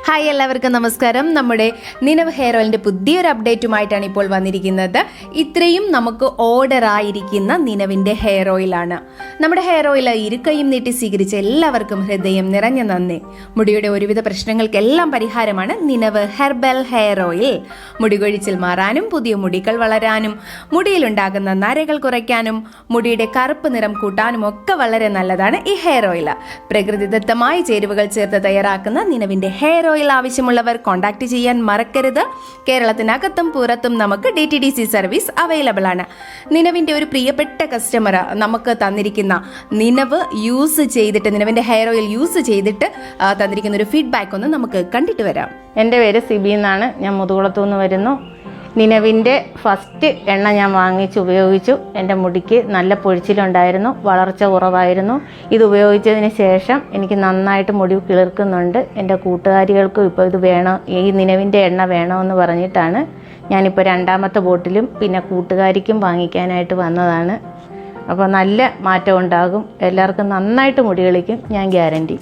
Hi എല്ലാവർക്കും നമസ്കാരം. നമ്മുടെ നിനവ് ഹെയർ ഓയിലിൻ്റെ പുതിയൊരു അപ്ഡേറ്റുമായിട്ടാണ് ഇപ്പോൾ വന്നിരിക്കുന്നത്. ഇത്രയും നമുക്ക് ഓർഡർ ആയിരിക്കുന്ന നിനവിൻ്റെ ഹെയർ ഓയിലാണ്. നമ്മുടെ ഹെയർ ഓയിൽ ഇരുകൈയും നീട്ടി സ്വീകരിച്ച എല്ലാവർക്കും ഹൃദയം നിറഞ്ഞ നന്ദി. മുടിയുടെ ഒരുവിധ പ്രശ്നങ്ങൾക്കെല്ലാം പരിഹാരമാണ് നിനവ് ഹെർബൽ ഹെയർ ഓയിൽ. മുടി കൊഴിച്ചിൽ മാറാനും പുതിയ മുടികൾ വളരാനും മുടിയിലുണ്ടാകുന്ന നരകൾ കുറയ്ക്കാനും മുടിയുടെ കറുപ്പ് നിറം കൂട്ടാനും ഒക്കെ വളരെ നല്ലതാണ് ഈ ഹെയർ ഓയിൽ. പ്രകൃതിദത്തമായ ചേരുവകൾ ചേർത്ത് തയ്യാറാക്കുന്ന നിനവിൻ്റെ ഹെയർ ഓയിൽ ആവശ്യമുള്ളവർ കോൺടാക്ട് ചെയ്യാൻ മറക്കരുത്. കേരളത്തിനകത്തും പുറത്തും നമുക്ക് DTDC സർവീസ് അവൈലബിൾ ആണ്. നിനവിൻ്റെ ഒരു പ്രിയപ്പെട്ട കസ്റ്റമർ നമുക്ക് തന്നിരിക്കുന്ന നിനവിൻ്റെ ഹെയർ ഓയിൽ യൂസ് ചെയ്തിട്ട് തന്നിരിക്കുന്ന ഒരു ഫീഡ്ബാക്ക് ഒന്ന് നമുക്ക് കണ്ടിട്ട് വരാം. എൻ്റെ പേര് സിബി എന്നാണ്. ഞാൻ മുതുകുളത്തു നിന്ന് വരുന്നു. നിനവിൻ്റെ ഫസ്റ്റ് എണ്ണ ഞാൻ വാങ്ങിച്ച് ഉപയോഗിച്ചു. എൻ്റെ മുടിക്ക് നല്ല പൊഴിച്ചിലുണ്ടായിരുന്നു, വളർച്ച കുറവായിരുന്നു. ഇത് ഉപയോഗിച്ചതിന് ശേഷം എനിക്ക് നന്നായിട്ട് മുടി കിളിർക്കുന്നുണ്ട്. എൻ്റെ കൂട്ടുകാരികൾക്കും ഇപ്പോൾ ഇത് വേണം, ഈ നിനവിൻ്റെ എണ്ണ വേണമെന്ന് പറഞ്ഞിട്ടാണ് ഞാനിപ്പോൾ രണ്ടാമത്തെ ബോട്ടിലും പിന്നെ കൂട്ടുകാരിക്കും വാങ്ങിക്കാനായിട്ട് വന്നതാണ്. അപ്പോൾ നല്ല മാറ്റം ഉണ്ടാകും. എല്ലാവർക്കും നന്നായിട്ട് മുടി കിളിക്കും, ഞാൻ ഗ്യാരണ്ടി.